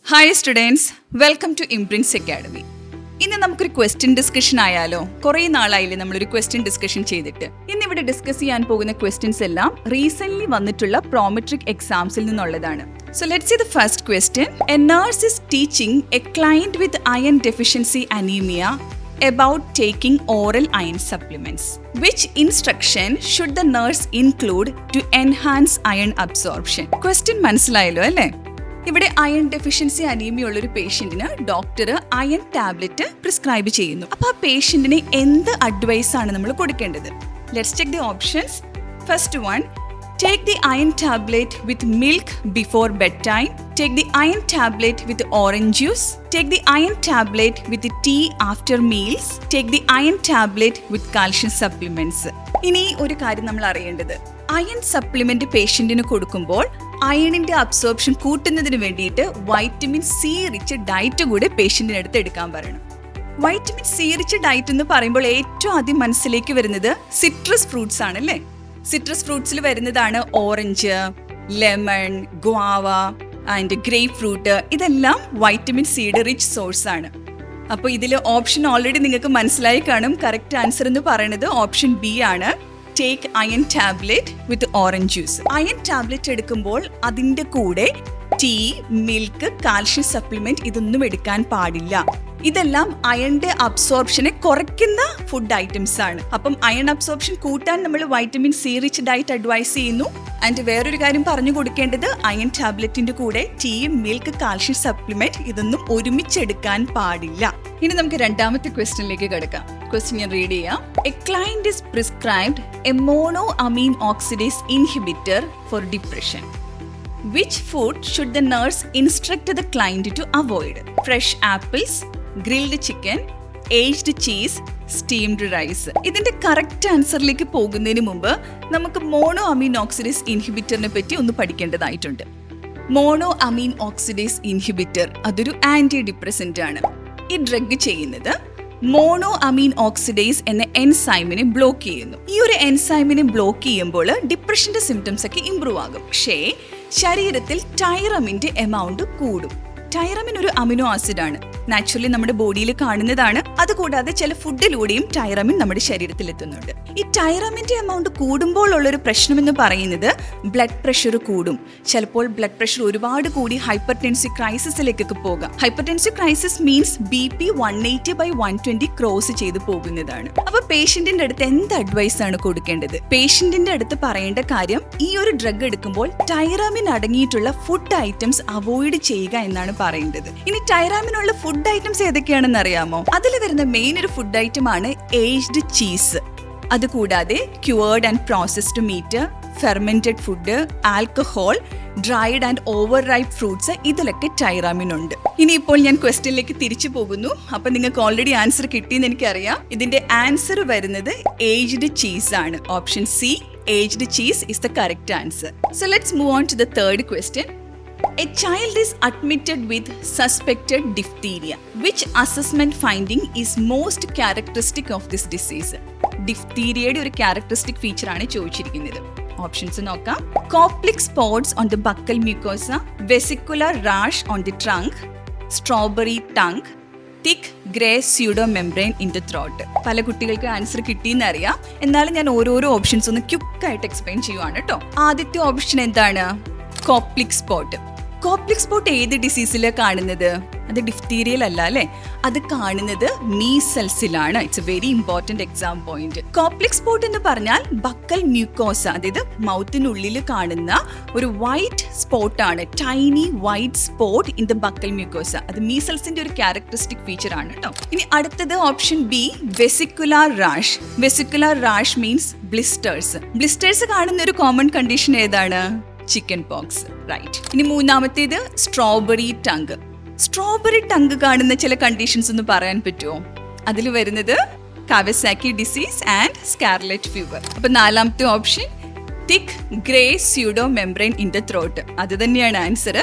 Hi students, welcome to imprince academy. ഇന്ന് നമുക്കൊരു question discussion ആയാലോ? കുറേ നാളായില്ലേ നമ്മളൊരു ക്വസ്റ്റ്യൻ ഡിസ്കഷൻ ചെയ്തിട്ട്. ഇന്നിവിടെ ഡിസ്കസ് ചെയ്യാൻ പോകുന്ന ക്വസ്റ്റ്യൻസ് എല്ലാം റീസെന്റ് വന്നിട്ടുള്ള പ്രോമെട്രിക് എക്സാംസിൽ നിന്നുള്ളതാണ്. So let's see the first question. A nurse is teaching a client with iron deficiency anemia about taking oral iron supplements. Which instruction should the nurse include to enhance iron absorption? Question മനസ്സിലായല്ലോ അല്ലേ? ഇവിടെ iron deficiency anaemia ഉള്ള ഒരു പേഷ്യന്റിന് doctor iron tablet prescribe ചെയ്യുന്നു. അപ്പോൾ ആ പേഷ്യന്റിന് എന്ത് advice ആണ് നമ്മൾ കൊടുക്കേണ്ടത്? Let's check the options. First one, take the iron tablet with milk before bedtime. Take the iron tablet with orange juice. Take the iron tablet with tea after meals. Take the iron tablet with calcium supplements. ഇനി ഒരു കാര്യം നമ്മൾ അറിയേണ്ടത്, iron supplement പേഷ്യന്റിന് കൊടുക്കുമ്പോൾ അയണിന്റെ absorption കൂട്ടുന്നതിന് വേണ്ടിയിട്ട് vitamin C rich diet കൂടെ പേഷ്യന്റിന് അടുത്ത് എടുക്കാൻ പറയണം. വൈറ്റമിൻ സി റിച്ച് ഡയറ്റ് എന്ന് പറയുമ്പോൾ ഏറ്റവും ആദ്യം മനസ്സിലേക്ക് വരുന്നത് സിട്രസ് ഫ്രൂട്ട്സ് ആണല്ലേ. സിട്രസ് ഫ്രൂട്ട്സിൽ വരുന്നതാണ് orange, lemon, guava and grape fruit. ഇതെല്ലാം വൈറ്റമിൻ സിയുടെ റിച്ച് സോഴ്സ് ആണ്. അപ്പോൾ ഇതിൽ ഓപ്ഷൻ ഓൾറെഡി നിങ്ങൾക്ക് മനസ്സിലായി കാണും. കറക്റ്റ് ആൻസർ എന്ന് പറയുന്നത് ഓപ്ഷൻ ബി ആണ്. ടേക്ക് അയൺ ടാബ്ലറ്റ് വിത്ത് ഓറഞ്ച് ജ്യൂസ്. അയൺ ടാബ്ലറ്റ് എടുക്കുമ്പോൾ അതിൻ്റെ കൂടെ ടീ, മിൽക്ക്, കാൽഷ്യം സപ്ലിമെന്റ് ഇതൊന്നും എടുക്കാൻ പാടില്ല. ഇതെല്ലാം അയണിന്റെ അബ്സോർപ്ഷനെ കുറയ്ക്കുന്ന ഫുഡ് ഐറ്റംസ് ആണ്. അപ്പം അയൺ അബ്സോർപ്ഷൻ കൂട്ടാൻ നമ്മൾ vitamin C rich diet advise ചെയ്യുന്നു. ആൻഡ് വേറൊരു കാര്യം പറഞ്ഞു കൊടുക്കേണ്ടത്, അയൺ ടാബ്ലറ്റിന്റെ കൂടെ ടീ, മിൽക്ക്, കാൽഷ്യം സപ്ലിമെന്റ് ഇതൊന്നും ഒരുമിച്ചെടുക്കാൻ പാടില്ല. ഇനി നമുക്ക് രണ്ടാമത്തെ ക്വസ്റ്റ്യനിലേക്ക് കിടക്കാം. ക്വസ്റ്റ്യൻ ഞാൻ റീഡ് ചെയ്യാം. A client is prescribed a mono amine oxidase inhibitor for depression. Which food should the nurse instruct the client to avoid? Fresh apples, grilled chicken, aged cheese, steamed rice. ഇതിന്റെ correct ആൻസറിലേക്ക് പോകുന്നതിന് മുമ്പ് നമുക്ക് mono amine oxidase ഇൻഹിബിറ്ററിനെ പറ്റി ഒന്ന് പഠിക്കേണ്ടതായിട്ടുണ്ട്. Mono amine oxidase inhibitor അതൊരു anti depressant ആണ്. ഈ drug ചെയ്യുന്നത് മോണോ അമീൻ ഓക്സിഡേസ് എന്ന എൻസൈമിനെ ബ്ലോക്ക് ചെയ്യുന്നു. ഈ ഒരു എൻസൈമിനെ ബ്ലോക്ക് ചെയ്യുമ്പോൾ ഡിപ്രഷന്റെ സിംറ്റംസ് ഒക്കെ ഇംപ്രൂവ് ആകും. പക്ഷേ ശരീരത്തിൽ ടൈറമിന്റെ എമൗണ്ട് കൂടും. ടൈറമിൻ ഒരു അമിനോ ആസിഡ് ആണ്, നാച്ചുറലി നമ്മുടെ ബോഡിയിൽ കാണുന്നതാണ്. അതുകൂടാതെ ചില ഫുഡിലൂടെയും ടൈറമിൻ നമ്മുടെ ശരീരത്തിൽ എത്തുന്നുണ്ട്. ഈ ടൈറമിന്റെ എമൗണ്ട് കൂടുമ്പോൾ ഉള്ളൊരു പ്രശ്നം എന്ന് പറയുന്നത് ബ്ലഡ് പ്രഷർ കൂടും. ചിലപ്പോൾ ബ്ലഡ് പ്രഷർ ഒരുപാട് കൂടി ഹൈപ്പർ ടെൻസീവ് ക്രൈസിസിലേക്കൊക്കെ പോകാം. Hyper ടെൻസീവ് crisis means BP 180/120 cross ചെയ്ത് പോകുന്നതാണ്. അപ്പൊ പേഷ്യന്റിന്റെ അടുത്ത് എന്ത് അഡ്വൈസ് ആണ് കൊടുക്കേണ്ടത്? പേഷ്യന്റിന്റെ അടുത്ത് പറയേണ്ട കാര്യം, ഈ ഒരു ഡ്രഗ് എടുക്കുമ്പോൾ ടൈറമിൻ അടങ്ങിയിട്ടുള്ള ഫുഡ് ഐറ്റംസ് അവോയ്ഡ് ചെയ്യുക എന്നാണ് പറയേണ്ടത്. ഇനി ടൈറാമിനുള്ള ഫുഡ് ഐറ്റംസ് ഏതൊക്കെയാണെന്ന് അറിയാമോ? അതിൽ വരുന്ന മെയിൻ ഒരു ഫുഡ് ഐറ്റം ആണ് ഏജ്ഡ് ചീസ്. അതുകൂടാതെ cured and processed meat, fermented food, alcohol, dried and over ripe fruits, ഇതിലൊക്കെ ടൈറാമിൻ ഉണ്ട്. ഇനിയിപ്പോൾ ഞാൻ ക്വസ്റ്റ്യനിലേക്ക് തിരിച്ചു പോകുന്നു. അപ്പൊ നിങ്ങൾക്ക് ഓൾറെഡി ആൻസർ കിട്ടിയെന്ന് എനിക്കറിയാം. ഇതിന്റെ ആൻസർ വരുന്നത് ഏജ്ഡ് ചീസ് ആണ്. Option C, aged cheese is the correct answer. So let's move on to the third question. A child is admitted with suspected diphtheria. Which assessment finding is most characteristic of this disease? ഡിഫ്തീരിയയുടെ ഒരു characteristic feature ആണ് ചോദിച്ചിരിക്കുന്നത്. Options നോക്കാം. Koplik spots on the buccal mucosa, vesicular rash on the trunk, strawberry tongue, thick grey pseudo membrane in the throat. പല കുട്ടികൾക്ക് answer കിട്ടിയെന്ന് അറിയാം. എന്നാലും ഞാൻ ഓരോരോ ഓപ്ഷൻസ് ഒന്ന് ക്വിക്കായിട്ട് എക്സ്പ്ലെയിൻ ചെയ്യുവാണ് കേട്ടോ. ആദ്യത്തെ ഓപ്ഷൻ എന്താണ്? കോപ്ലിക് സ്പോട്ട്. കോപ്ലിക് സ്പോട്ട് ഏത് ഡിസീസിലാണ് കാണുന്നത്? അത് ഡിഫ്തീരിയൽ അല്ല അല്ലേ, അത് കാണുന്നത് മീസൽസിലാണ്. It's a very important exam point. Koplik spot എന്ന് പറഞ്ഞാൽ ബക്കൽ മ്യൂക്കോസ, അതായത് മൗത്തിനുള്ളിൽ കാണുന്ന ഒരു വൈറ്റ് സ്പോട്ടാണ്. Tiny white spot in the buccal mucosa. അത് മീസൽസിന്റെ ഒരു ക്യാരക്ടറിസ്റ്റിക് ഫീച്ചർ ആണ് കേട്ടോ. ഇനി അടുത്തത് option B, vesicular rash. Vesicular rash means blisters. Blisters കാണുന്ന ഒരു കോമൺ കണ്ടീഷൻ ഏതാണ്? Chicken pox, right. ഇനി മൂന്നാമത്തേത് സ്ട്രോബെറി ടങ്ക്. സ്ട്രോബെറി ടങ്ക് കാണുന്ന ചില കണ്ടീഷൻസ് ഒന്ന് പറയാൻ പറ്റുമോ? അതിൽ വരുന്നത് Kawasaki disease and scarlet fever. അപ്പൊ നാലാമത്തെ option thick grey pseudo membrane in the throat. അത് തന്നെയാണ് ആൻസർ.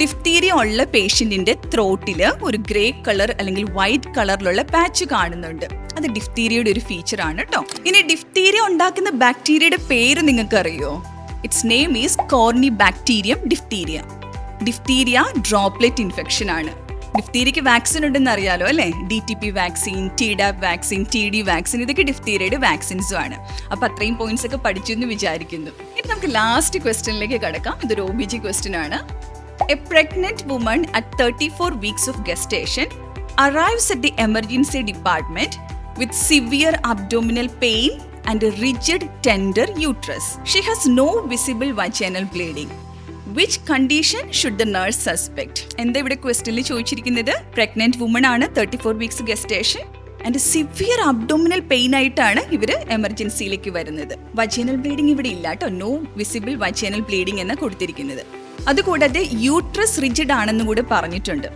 ഡിഫ്തീരിയ ഉള്ള പേഷ്യന്റിന്റെ ത്രോട്ടില് ഒരു ഗ്രേ കളർ അല്ലെങ്കിൽ വൈറ്റ് കളറിലുള്ള പാച്ച് കാണുന്നുണ്ട്. അത് ഡിഫ്തീരിയയുടെ ഒരു ഫീച്ചർ ആണ് കേട്ടോ. ഇനി ഡിഫ്തീരിയ ഉണ്ടാക്കുന്ന ബാക്ടീരിയയുടെ പേര് നിങ്ങൾക്ക് അറിയോ? Its name is Corynebacterium diphtheria. Diphtheria droplet infection ആണ്. ഡിഫ്തീരിയക്ക് വാക്സിൻ ഉണ്ടെന്ന് അറിയാലോ അല്ലേ? DTP vaccine, TDAP vaccine, TD vaccine, ഇതൊക്കെ ഡിഫ്തീരിയയുടെ വാക്സിൻസും ആണ്. അപ്പോൾ അത്രയും പോയിന്റ്സ് ഒക്കെ പഠിച്ചു എന്ന് വിചാരിക്കുന്നു. ഇനി നമുക്ക് ലാസ്റ്റ് ക്വസ്റ്റ്യനിലേക്ക് കടക്കാം. ഇതൊരു OBG ക്വസ്റ്റ്യൻ ആണ്. A pregnant woman at 34 weeks of gestation arrives at the emergency department with severe abdominal pain and a rigid, tender uterus. She has no visible vaginal bleeding. Which condition should the nurse suspect? എന്താ ഇവിടെ ക്വസ്റ്റ്യനിൽ ചോദിച്ചിരിക്കുന്നത്? Pregnant woman ആണ്, 34 weeks gestation and severe abdominal pain ആയിട്ടാണ് ഇവര് എമർജൻസിയിലേക്ക് വരുന്നത്. Vaginal bleeding ഇവിടെ ഇല്ല കേട്ടോ. നോ വിസിബിൾ വജൈനൽ ബ്ലീഡിംഗ് എന്ന് കൊടുത്തിരിക്കുന്നത്. അതുകൂടാതെ യൂട്രസ് റിജിഡ് ആണെന്ന് കൂടെ പറഞ്ഞിട്ടുണ്ട്.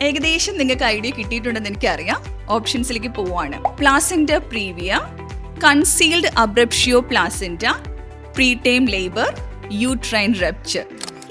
ഏകദേശം നിങ്ങൾക്ക് ഐഡിയ കിട്ടിയിട്ടുണ്ടെന്ന് എനിക്കറിയാം. ഓപ്ഷൻസിലേക്ക് പോവാണ്. Placenta previa, concealed abruptio placenta, preterm labour, uterine rupture.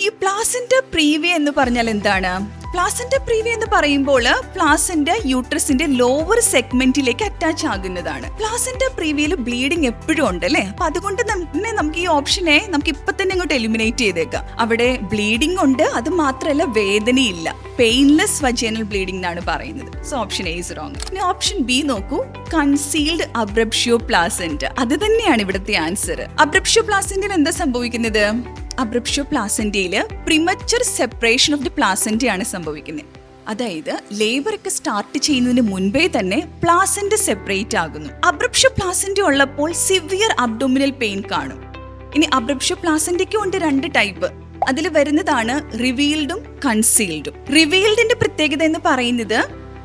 ഈ പ്ലാസെന്റ പ്രീവിയ എന്ന് പറഞ്ഞാൽ എന്താണ്? പ്ലാസെന്റ പ്രീവിയ എന്ന് പറയുമ്പോൾ പ്ലാസെന്റ യൂട്രസിന്റെ ലോവർ സെഗ്മെന്റിലേക്ക് അറ്റാച്ച് ആകുന്നതാണ്. പ്ലാസെന്റ പ്രീവിയയിൽ ബ്ലീഡിംഗ് എപ്പോഴും ഉണ്ട് അല്ലേ? അപ്പൊ അതുകൊണ്ട് തന്നെ നമുക്ക് ഈ ഓപ്ഷനെ നമുക്ക് ഇപ്പൊ തന്നെ ഇങ്ങോട്ട് എലിമിനേറ്റ് ചെയ്തേക്കാം. അവിടെ ബ്ലീഡിംഗ് ഉണ്ട്, അത് മാത്രമല്ല വേദനയില്ല. പെയിൻലെസ് വജൈനൽ ബ്ലീഡിംഗ് എന്നാണ് പറയുന്നത്. So option A is wrong. ഇനി ഓപ്ഷൻ ബി നോക്കൂ, കൺസീൽഡ് അബ്രപ്ഷ്യോ പ്ലാസെന്റ. അത് തന്നെയാണ് ഇവിടുത്തെ ആൻസർ. അബ്രപ്ഷ്യോ പ്ലാസെന്റയിൽ എന്താ സംഭവിക്കുന്നത്? അബ്രപ്ഷ്യോ പ്ലാസെന്റയില് പ്രിമച്ചർ സെപ്പറേഷൻ ഓഫ് ദി പ്ലാസെന്റയാണ് സംഭവിക്കുന്നത്. അതായത് ലേബർ ഒക്കെ സ്റ്റാർട്ട് ചെയ്യുന്നതിന് മുൻപേ തന്നെ പ്ലാസെന്റ സെപ്പറേറ്റ് ആകുന്നു. അബ്രപ്ഷ്യോ പ്ലാസെന്റ ഉള്ളപ്പോൾ സിവിയർ അബ്ഡോമിനൽ പെയിൻ കാണും. ഇനി അബ്രപ്ഷ്യോ പ്ലാസെന്റയ്ക്കും ഉണ്ട് 2 ടൈപ്പ്. അതിൽ വരുന്നതാണ് റിവീൽഡും കൺസീൽഡും. റിവീൽഡിന്റെ പ്രത്യേകത എന്ന് പറയുന്നത്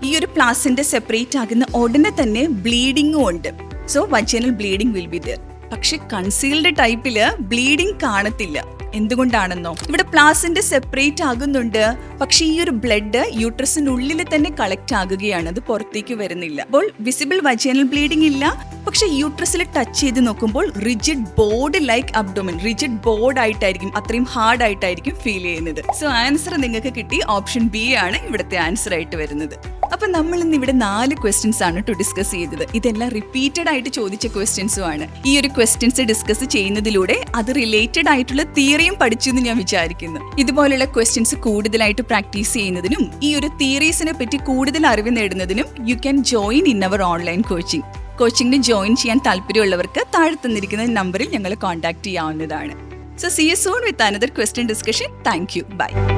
ഈ ഒരു പ്ലാസെന്റ സെപ്പറേറ്റ് ആകുന്ന ഉടനെ തന്നെ ബ്ലീഡിങ്ങും ഉണ്ട്. So vaginal bleeding will be there. പക്ഷെ കൺസീൽഡ് ടൈപ്പില് ബ്ലീഡിംഗ് കാണത്തില്ല. എന്തുകൊണ്ടാണെന്നോ? ഇവിടെ പ്ലാസെന്റ സെപ്പറേറ്റ് ആകുന്നുണ്ട്, പക്ഷെ ഈ ഒരു ബ്ലഡ് യൂട്രസിനുള്ളിൽ തന്നെ കളക്ട് ആകുകയാണ്, അത് പുറത്തേക്ക് വരുന്നില്ല. അപ്പോൾ വിസിബിൾ വജൈനൽ ബ്ലീഡിംഗ് ഇല്ല, പക്ഷെ യൂട്രസിൽ ടച്ച് ചെയ്ത് നോക്കുമ്പോൾ rigid board like abdomen, rigid board ആയിട്ടായിരിക്കും, അത്രയും ഹാർഡ് ആയിട്ടായിരിക്കും ഫീൽ ചെയ്യുന്നത്. സോ ആൻസർ നിങ്ങൾക്ക് കിട്ടി. ഓപ്ഷൻ ബി ആണ് ഇവിടുത്തെ ആൻസർ ആയിട്ട് വരുന്നത്. അപ്പൊ നമ്മൾ ഇന്ന് ഇവിടെ 4 ക്വസ്റ്റ്യൻസ് ആണ് ഡിസ്കസ് ചെയ്തത്. ഇതെല്ലാം റിപ്പീറ്റഡ് ആയിട്ട് ചോദിച്ച ക്വസ്റ്റ്യൻസും ആണ്. ഈ ഒരു ക്വസ്റ്റ്യൻസ് ഡിസ്കസ് ചെയ്യുന്നതിലൂടെ അത് റിലേറ്റഡ് ആയിട്ടുള്ള തിയറിയും പഠിച്ചു എന്ന് ഞാൻ വിചാരിക്കുന്നു. ഇതുപോലുള്ള ക്വസ്റ്റ്യൻസ് കൂടുതലായിട്ട് പ്രാക്ടീസ് ചെയ്യുന്നതിനും ഈ ഒരു തിയറീസിനെ പറ്റി കൂടുതൽ അറിവ് നേടുന്നതിനും you can join in our online coaching. കോച്ചിങ്ങിന് ജോയിൻ ചെയ്യാൻ താല്പര്യമുള്ളവർക്ക് താഴെ തന്നിരിക്കുന്ന നമ്പറിൽ ഞങ്ങളെ കോൺടാക്ട് ചെയ്യാവുന്നതാണ്. So see you soon with another question discussion. Thank you. Bye.